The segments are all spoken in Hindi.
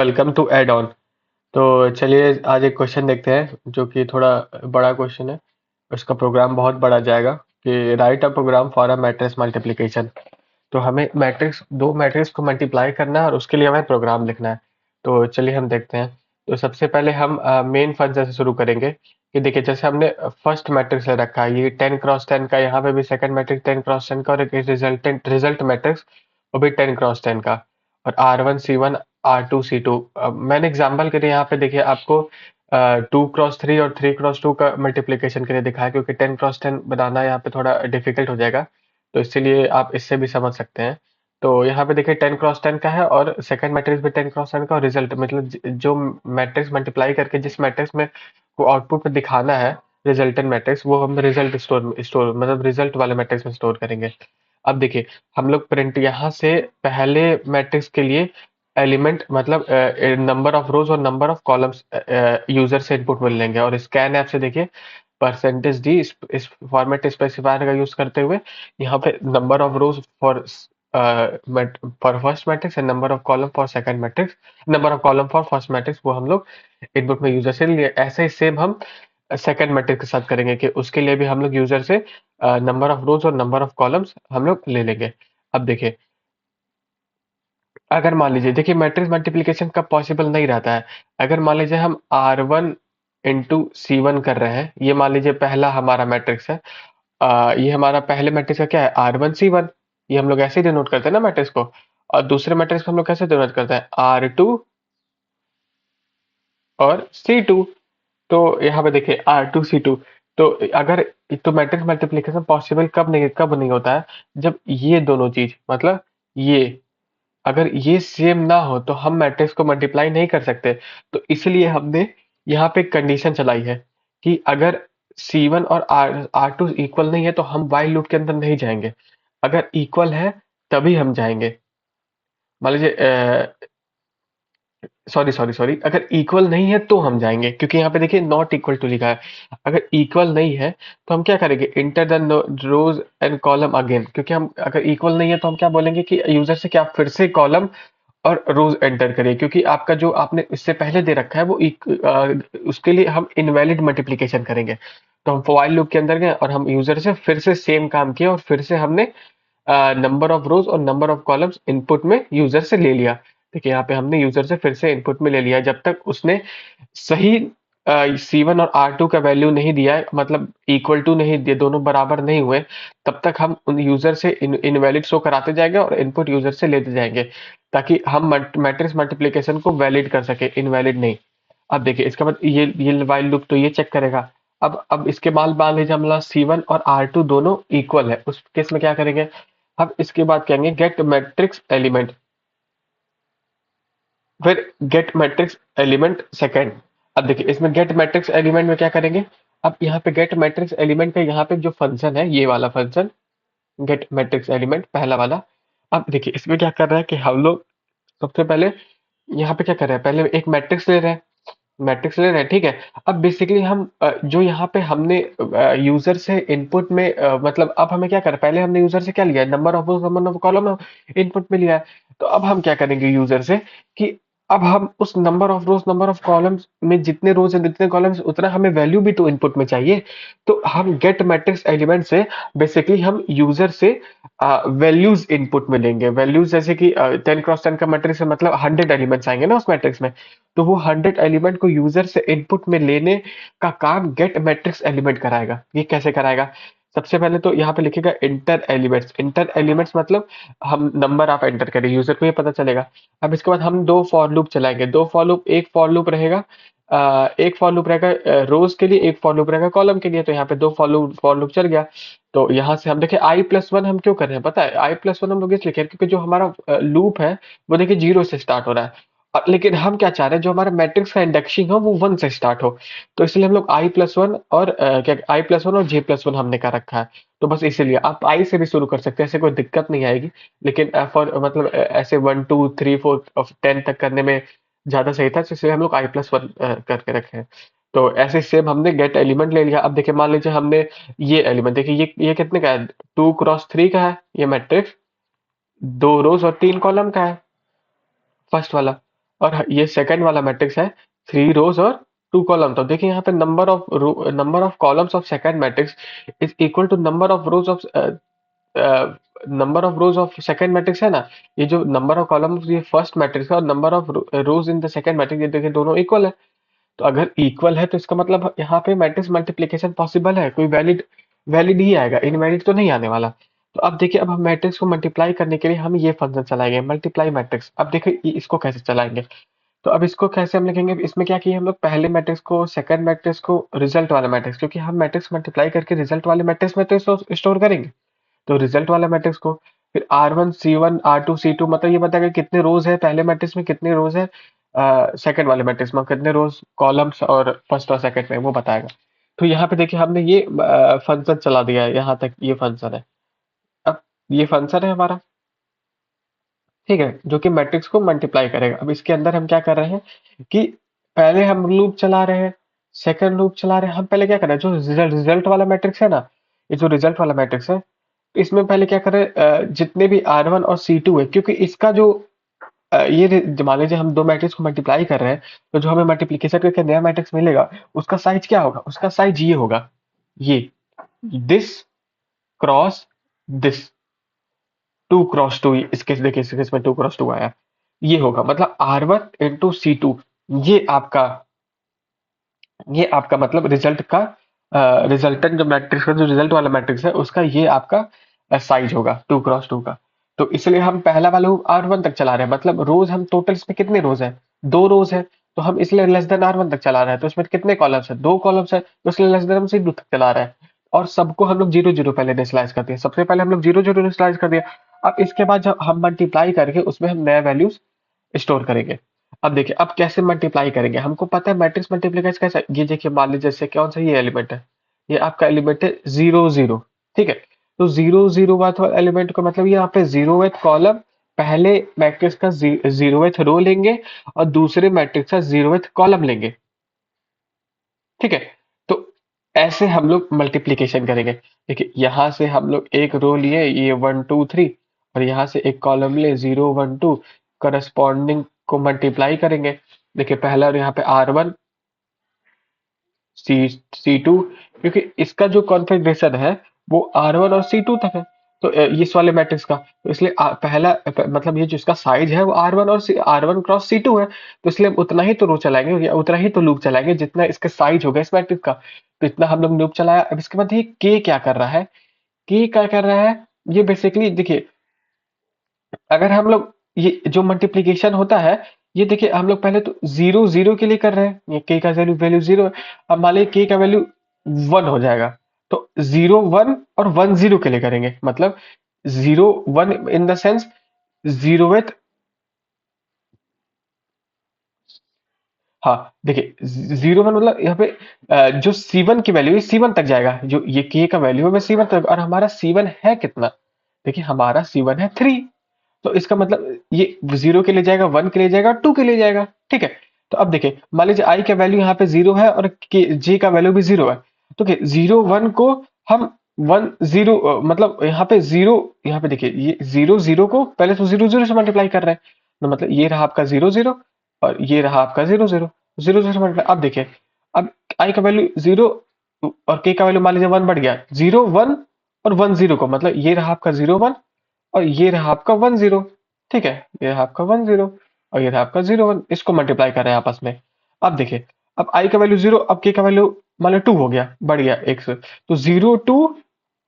Welcome to add on. तो चलिए आज एक क्वेश्चन देखते हैं जो कि थोड़ा बड़ा क्वेश्चन है। उसका प्रोग्राम बहुत बड़ा जाएगा कि write a program for a matrix multiplication. तो हमें मैट्रिक्स दो मैट्रिक्स को मल्टीप्लाई करना है और उसके लिए हमें प्रोग्राम लिखना है। तो चलिए हम देखते हैं। तो सबसे पहले हम मेन फंक्शन से शुरू करेंगे कि देखिए जैसे हमने फर्स्ट मैट्रिक्स ले रखा है ये 10 क्रॉस 10 का, यहाँ पे भी सेकंड मैट्रिक्स 10 क्रॉस 10 का और एक रिजल्ट मैट्रिक्स वो भी 10 क्रॉस 10 का। और R1 C1 R2 C2। मैंने एग्जाम्पल के लिए यहाँ पे देखिए आपको 2 क्रॉस 3 और 3 क्रॉस 2 का मल्टीप्लीकेशन के लिए दिखाया क्योंकि 10 क्रॉस 10 बनाना यहाँ पे थोड़ा डिफिकल्ट हो जाएगा। तो इसीलिए आप इससे भी समझ सकते हैं। तो यहाँ पे देखिए 10 क्रॉस 10 का है और सेकंड मैट्रिक्स भी 10 क्रॉस 10 का और रिजल्ट मतलब जो मैट्रिक्स मल्टीप्लाई करके जिस मैट्रिक्स में वो आउटपुट पे दिखाना है रिजल्टेंट मैट्रिक्स, वो हम रिजल्ट स्टोर मतलब रिजल्ट वाले मैट्रिक्स में स्टोर करेंगे। अब देखिए हम लोग प्रिंट यहाँ से पहले मैट्रिक्स के लिए एलिमेंट मतलब नंबर ऑफ रोज और नंबर ऑफ कॉलम्स यूजर से इनपुट मिल लेंगे और स्कैन ऐप से देखिए परसेंटेज डी इस फॉर्मेट स्पेसिफायर का यूज करते हुए यहाँ पे number of rose for first matrix and number of column for second matrix, number of column for first matrix वो हम लोग इनपुट में यूजर से लिए। ऐसे ही सेम हम सेकंड मैट्रिक्स के साथ करेंगे कि उसके लिए भी हम लोग यूजर से नंबर ऑफ रोज और नंबर ऑफ कॉलम्स हम लोग ले लेंगे। अब देखिए अगर मान लीजिए देखिए मैट्रिक्स मल्टीप्लिकेशन कब पॉसिबल नहीं रहता है। अगर मान लीजिए हम R1 × C1 कर रहे हैं, ये मान लीजिए पहला हमारा मैट्रिक्स है। ये हमारा पहले मैट्रिक्स का क्या है R1 C1। ये हम लोग ऐसे ही डिनोट करते हैं ना मैट्रिक्स को। और दूसरे मैट्रिक्स को हम लोग कैसे डिनोट करते हैं R2 और C2। तो यहाँ पे देखिए R2 C2। तो अगर तो मैट्रिक्स मल्टीप्लिकेशन पॉसिबल कब नहीं होता है, जब ये दोनों चीज मतलब ये अगर ये सेम ना हो तो हम मैट्रिक्स को मल्टीप्लाई नहीं कर सकते। तो इसलिए हमने यहाँ पे कंडीशन चलाई है कि अगर C1 और R2 इक्वल नहीं है तो हम वाइल लूप के अंदर नहीं जाएंगे। अगर इक्वल है तभी हम जाएंगे। मान लीजिए सॉरी सॉरी सॉरी, अगर इक्वल नहीं है तो हम जाएंगे क्योंकि यहाँ पे देखिए नॉट इक्वल टू लिखा है। अगर इक्वल नहीं है तो हम क्या करेंगे, enter the rows and column again, क्योंकि हम अगर इक्वल नहीं है तो हम क्या बोलेंगे कि यूजर से क्या फिर से कॉलम और रोज एंटर करिए क्योंकि आपका जो आपने इससे पहले दे रखा है वो उसके लिए हम इनवैलिड मल्टीप्लिकेशन करेंगे। तो हम व्हाइल लूप के अंदर गए और हम यूजर से फिर से सेम काम किया और फिर से हमने नंबर ऑफ रोज और नंबर ऑफ कॉलम्स इनपुट में यूजर से ले लिया। देखिए यहाँ पे हमने यूजर से फिर से इनपुट में ले लिया जब तक उसने सही C1 और R2 का वैल्यू नहीं दिया है, मतलब इक्वल टू नहीं दिए, दोनों बराबर नहीं हुए, तब तक हम उन यूजर से इनवैलिड शो कराते जाएंगे और इनपुट यूजर से लेते जाएंगे ताकि हम मैट्रिक्स मल्टीप्लिकेशन को वैलिड कर सके, इनवैलिड नहीं। अब देखिए इसके बाद ये वाइल लूप तो ये चेक करेगा। अब इसके बाद मान लीजिए हमारा C1 और R2 दोनों इक्वल है, उस केस में क्या करेंगे, अब इसके बाद कहेंगे गेट मैट्रिक्स एलिमेंट, फिर गेट मैट्रिक्स एलिमेंट सेकंड। अब देखिए इसमें गेट मैट्रिक्स एलिमेंट में क्या करेंगे, अब यहाँ पे गेट मैट्रिक्स एलिमेंट का यहाँ पे जो फंक्शन है ये वाला फंक्शन गेट मैट्रिक्स एलिमेंट पहला वाला। अब देखिए इसमें क्या कर रहा है कि हम लोग सबसे पहले यहाँ पे क्या कर रहे हैं, पहले एक मैट्रिक्स ले रहे हैं, मैट्रिक्स ले रहे हैं, ठीक है। अब बेसिकली हम जो यहाँ पे हमने यूजर से इनपुट में मतलब अब हमें क्या कर पहले हमने यूजर से क्या लिया है, number of rose number of column input में लिया है। तो अब हम क्या करेंगे यूजर से कि अब हम उस number of rose number of columns में जितने रोज है जितने कॉलम्स उतना हमें वैल्यू भी तो इनपुट में चाहिए। तो हम गेट मैट्रिक्स एलिमेंट से बेसिकली हम यूजर से वैल्यूज इनपुट में लेंगे। वैल्यूज जैसे कि 10 क्रॉस 10 का मैट्रिक्स है मतलब 100 एलिमेंट्स आएंगे ना उस मैट्रिक्स में। तो वो 100 एलिमेंट को यूजर से इनपुट में लेने का काम गेट मैट्रिक्स एलिमेंट कराएगा। ये कैसे कराएगा, सबसे पहले तो यहाँ पे लिखेगा इंटर एलिमेंट्स। इंटर एलिमेंट्स मतलब हम नंबर आप एंटर करें, यूजर को ये पता चलेगा। अब इसके बाद हम दो फॉर लूप चलाएंगे, दो फॉर लूप, एक फॉर लूप रहेगा एक फॉर लूप रहेगा रोज के लिए, एक फॉर लूप रहेगा कॉलम के लिए। तो यहाँ पे दो फॉर लूप चल गया। तो यहाँ से हम देखें I+1 हम क्यों कर रहे हैं पता है, I+1 हम लोग इसलिए कह रहे हैं क्योंकि जो हमारा लूप है वो देखिए 0 से स्टार्ट हो रहा है। लेकिन हम क्या चाह रहे हैं जो हमारा मैट्रिक्स का इंडेक्सिंग हो वो 1 से स्टार्ट हो। तो इसलिए हम लोग I+1 और क्या I+1 और J+1 हमने कर रखा है। तो बस इसीलिए आप आई से भी शुरू कर सकते हैं, ऐसे कोई दिक्कत नहीं आएगी। लेकिन फॉर मतलब ऐसे 1 2 3 4 10 तक करने में ज्यादा सही था, तो इसलिए हम लोग I+1 करके रखे हैं। तो ऐसे सेम हमने गेट एलिमेंट ले लिया। अब देखिए मान लीजिए हमने ये एलिमेंट देखिए ये कितने का है, 2 क्रॉस 3 का है ये मैट्रिक्स, 2 रोज और 3 कॉलम का है फर्स्ट वाला। और ये सेकंड वाला मैट्रिक्स है 3 रोज और 2 कॉलम। तो देखिए यहाँ पे number of columns of second matrix is equal to number of rows of second matrix है ना। ये जो नंबर ऑफ कॉलम्स ये फर्स्ट मैट्रिक्स है और number of rows in the second matrix, ये देखिए दोनों इक्वल है। तो अगर इक्वल है तो इसका मतलब यहाँ पे मैट्रिक्स मल्टीप्लिकेशन पॉसिबल है, कोई वैलिड वैलिड ही आएगा, इनवैलिड तो नहीं आने वाला। तो अब देखिए, अब हम मैट्रिक्स को मल्टीप्लाई करने के लिए हम ये फंक्शन चलाएंगे मल्टीप्लाई मैट्रिक्स। अब देखिए इसको कैसे चलाएंगे। तो अब इसको कैसे हम लिखेंगे, इसमें क्या किए हम लोग, पहले मैट्रिक्स को सेकंड मैट्रिक्स को रिजल्ट वाला मैट्रिक्स, क्योंकि हम मैट्रिक्स मल्टीप्लाई करके रिजल्ट वाले मैट्रिक्स में तो स्टोर करेंगे। तो रिजल्ट वाला मैट्रिक्स को फिर R1 C1 R2 C2, मतलब ये बताएगा कितने रोज है पहले मैट्रिक्स में, कितने रोज है सेकंड वाले मैट्रिक्स में, कितने रोज कॉलम्स और फर्स्ट और सेकंड में वो बताएगा। तो यहाँ पे देखिए हमने ये फंक्शन चला दिया है, यहाँ तक ये फंक्शन है। अब ये फंक्शन है हमारा, ठीक है, जो कि मैट्रिक्स को मल्टीप्लाई करेगा। अब इसके अंदर हम क्या कर रहे हैं कि पहले हम लूप चला रहे हैं, सेकंड लूप चला रहे हैं। हम पहले क्या कर रहे हैं, जो रिजल्ट वाला मैट्रिक्स है ना, ये जो रिजल्ट वाला मैट्रिक्स है, इसमें पहले क्या करें, जितने भी R1 और C2 है, क्योंकि इसका जो मान लीजिए हम दो मैट्रिक्स को मल्टीप्लाई कर रहे हैं, तो जो हमें मल्टीप्लिकेशन करके नया मैट्रिक्स मिलेगा उसका साइज क्या होगा, उसका साइज ये होगा, ये दिस क्रॉस दिस, 2 क्रॉस 2। इसके देखिए इस केस में 2 क्रॉस 2 आया, ये होगा मतलब R1 into C2। ये आपका ये आपका मतलब रिजल्ट का रिजल्टेंट जो मैट्रिक्स का जो रिजल्ट वाला मैट्रिक्स है उसका ये आपका साइज होगा 2 क्रॉस 2 का। तो इसलिए हम पहला वाला R1 तक चला रहे हैं, मतलब रोज हम टोटल इसमें कितने रोज है, 2 रोज है। तो हम इसलिए लेस देन R1 तक चला रहे हैं, तो इसमें कितने कॉलम्स है, 2 कॉलम्स है, तो इसलिए लेस देन हम C2 तक चला रहे हैं। और सबको हम लोग 0 0 पहले इनिशियलाइज कर दिया, सबसे पहले हम लोग 0 0 इनिशियलाइज कर दिया। अब इसके बाद जब हम मल्टीप्लाई करके उसमें हम नया वैल्यूज स्टोर करेंगे। अब देखिए अब कैसे मल्टीप्लाई करेंगे, हमको पता है मैट्रिक्स मल्टीप्लिकेशन कैसा है। ये देखिए मान लीजिए जैसे कौन सा ये एलिमेंट है, ये आपका एलिमेंट है 0 0, ठीक है। तो 0 0 वाला एलिमेंट का मतलब ये यहाँ पे 0th कॉलम, पहले मैट्रिक्स का 0th रो लेंगे और दूसरे मैट्रिक्स का 0th कॉलम लेंगे, ठीक है। तो ऐसे हम लोग मल्टीप्लिकेशन करेंगे। देखिए यहाँ से हम लोग एक रो लिए, ये 1 2 3, और यहाँ से एक कॉलम लिए 0 1 2, करस्पॉन्डिंग को मल्टीप्लाई करेंगे। देखिए पहला यहाँ पे R1 C2, क्योंकि इसका जो कॉन्फ़िगरेशन है वो R1 और C2 तक है, तो इस वाले मैट्रिक्स का, तो इसलिए पहला मतलब ये जो इसका साइज है वो R1 क्रॉस C2 है, तो इसलिए हम उतना ही तो रो चलाएंगे या उतना ही तो लूप चलाएंगे जितना इसका साइज होगा इस मैट्रिक्स का। तो इतना हम लोग लूप चलाया। अब इसके बाद ये K क्या कर रहा है, K क्या कर रहा है, ये बेसिकली देखिए अगर हम लोग ये जो मल्टीप्लिकेशन होता है, ये देखिए हम लोग पहले तो 0 0 के लिए कर रहे हैं, ये k का वैल्यू वैल्यू 0 है। अब मान लीजिए k का वैल्यू 1 हो जाएगा, तो 0 1 और 1 0 के लिए करेंगे, मतलब 0 1 इन द सेंस 0th। हाँ देखिए 0 1 मतलब यहाँ पे जो C1 की वैल्यू है C1 तक जाएगा, जो ये k का वैल्यू है वो C1 तक, और हमारा C1 है कितना, देखिए हमारा C1 है 3। तो इसका मतलब ये 0 के लिए जाएगा, 1 के लिए जाएगा, 2 के लिए जाएगा, ठीक है। तो अब देखिए मान लीजिए i का वैल्यू यहाँ पे 0 है और j का वैल्यू भी 0 है, तो 0 1 को हम 1 0 मतलब यहाँ पे 0, यहाँ पे देखिए ये 0 0 को पहले तो 0 0 से मल्टीप्लाई कर रहे हैं, तो मतलब ये रहा आपका 0 0 और ये रहा आपका 0 0 से मल्टीप्लाई। अब देखिए अब i का वैल्यू 0 और k का वैल्यू मान लीजिए 1 बढ़ गया, 0 1 और 1 0 को, मतलब ये रहा आपका 0 1 और ये रहा आपका 1 0, ठीक है, ये रहा आपका 1 0 और ये रहा आपका 0 1, इसको मल्टीप्लाई कर रहे हैं आपस में। अब देखिए अब i का वैल्यू 0, अब k का वैल्यू मान लो 2 हो गया, बढ़ गया 1 से, तो 0 2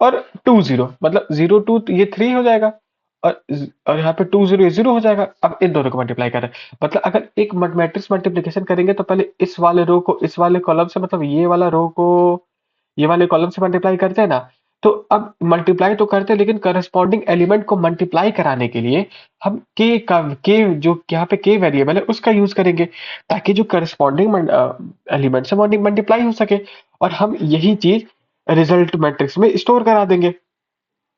और 2 0, मतलब 0 2 ये 3 हो जाएगा और यहाँ पे 2 0 ये 0 हो जाएगा। अब इन दोनों को मल्टीप्लाई कर रहे हैं, मतलब अगर एक मैट्रिक्स मल्टीप्लिकेशन करेंगे तो पहले इस वाले रो को इस वाले कॉलम से, मतलब ये वाला रो को ये वाले कॉलम से मल्टीप्लाई करते हैं ना। तो अब मल्टीप्लाई तो करते हैं, लेकिन करस्पॉन्डिंग एलिमेंट को मल्टीप्लाई कराने के लिए हम के जो यहाँ पे के वेरिएबल है उसका यूज करेंगे, ताकि जो करस्पॉन्डिंग एलिमेंट से मल्टीप्लाई हो सके, और हम यही चीज रिजल्ट मैट्रिक्स में स्टोर करा देंगे।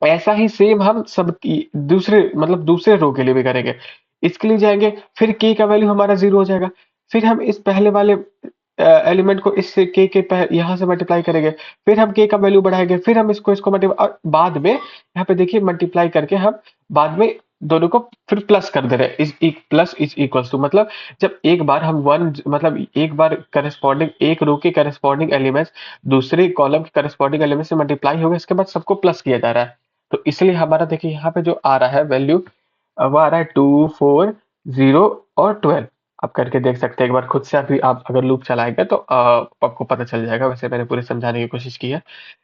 ऐसा ही सेम हम सब दूसरे मतलब दूसरे रो के लिए भी करेंगे। इसके लिए जाएंगे, फिर के का वैल्यू हमारा 0 हो जाएगा, फिर हम इस पहले वाले एलिमेंट को इससे के यहाँ से मल्टीप्लाई करेंगे, फिर हम के का वैल्यू बढ़ाएंगे, फिर हम इसको इसको मल्टीप्लाई, और बाद में यहाँ पे देखिए मल्टीप्लाई करके हम बाद में दोनों को फिर प्लस कर दे रहे हैं, is plus is equals to, मतलब जब एक बार हम वन, मतलब एक बार करस्पॉन्डिंग एक रो के करस्पॉन्डिंग एलिमेंट्स दूसरे कॉलम के करस्पॉन्डिंग एलिमेंट से मल्टीप्लाई हो गए, इसके बाद सबको प्लस किया जा रहा है। तो इसलिए हमारा देखिए यहाँ पे जो आ रहा है वैल्यू, वो आ रहा है 2 4 0 और 12। आप करके देख सकते हैं एक बार खुद से, अभी आप अगर लूप चलाएंगे तो आपको पता चल जाएगा। वैसे मैंने पूरे समझाने की कोशिश की है।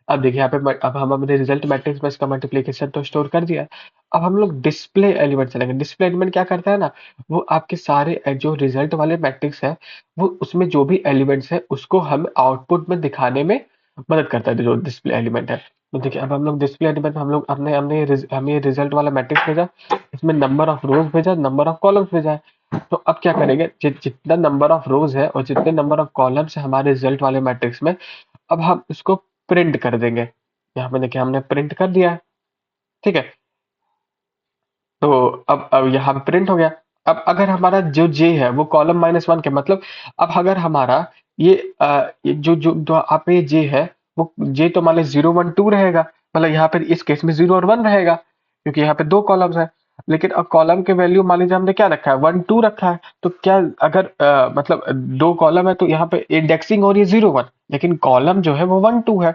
अब देखिए यहाँ पे अब हम अपने रिजल्ट मैट्रिक्स में इसका मल्टीप्लिकेशन तो स्टोर कर दिया है। अब हम लोग डिस्प्ले एलिमेंट चलेंगे। डिस्प्ले एलिमेंट क्या करता है ना, वो आपके सारे जो रिजल्ट वाले मैट्रिक्स है, वो उसमें जो भी एलिमेंट्स है उसको हम आउटपुट में दिखाने में मदद करता है, जो डिस्प्ले एलिमेंट है। तो देखिए अब हम लोग डिस्प्ले एलिमेंट, हम लोग हमने हमने हमें रिजल्ट वाला मैट्रिक्स भेजा, इसमें नंबर ऑफ रोज भेजा, नंबर ऑफ कॉलम्स भेजा है। तो अब क्या करेंगे, जितना नंबर ऑफ रोज है और जितने नंबर ऑफ कॉलम्स है हमारे रिजल्ट वाले मैट्रिक्स में, अब हम इसको प्रिंट कर देंगे। यहाँ पे देखिए हमने प्रिंट कर दिया है, ठीक है। तो अब यहाँ पे प्रिंट हो गया। अब अगर हमारा जो जे है वो कॉलम -1 के, मतलब अब अगर हमारा ये ये जो आप ये जे है, वो जे तो मान लीजिए 0 1 2 रहेगा, मतलब यहाँ पे इस केस में 0 और 1 रहेगा, क्योंकि यहाँ पे दो कॉलम्स है। लेकिन अब कॉलम के वैल्यू मान लीजिए हमने क्या रखा है, 1 2 रखा है। तो क्या, अगर मतलब दो कॉलम है तो यहाँ पे इंडेक्सिंग हो रही है 0 1, लेकिन कॉलम जो है वो 1 2 है।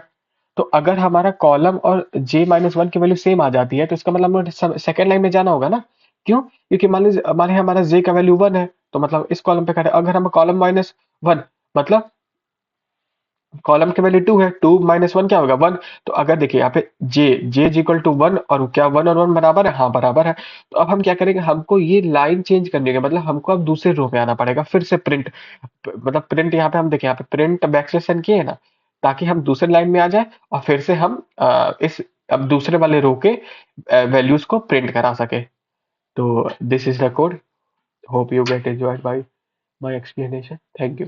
तो अगर हमारा कॉलम और j-1 की वैल्यू सेम आ जाती है, तो इसका मतलब हमें सेकंड लाइन में जाना होगा ना। क्यों? क्योंकि मान लीजिए हमारा j का वैल्यू 1 है, तो मतलब इस कॉलम पे खड़े, अगर हम कॉलम -1, मतलब कॉलम के वैल्यू 2 है, 2 - 1 क्या होगा, 1। तो अगर देखिए यहाँ पे j इज इक्वल टू 1, और क्या 1 और 1 बराबर है, हाँ बराबर है। तो अब हम क्या करेंगे, हमको ये लाइन चेंज करनी है, मतलब हमको अब दूसरे रो में आना पड़ेगा फिर से प्रिंट, मतलब प्रिंट यहाँ पे हम देखिए, यहाँ पे प्रिंट बैकस्लैश n किए है ना, ताकि हम दूसरे लाइन में आ जाए और फिर से हम इस अब दूसरे वाले रो के वैल्यूज को प्रिंट करा सके। तो this is the code. Hope you get enjoyed by my explanation. Thank you.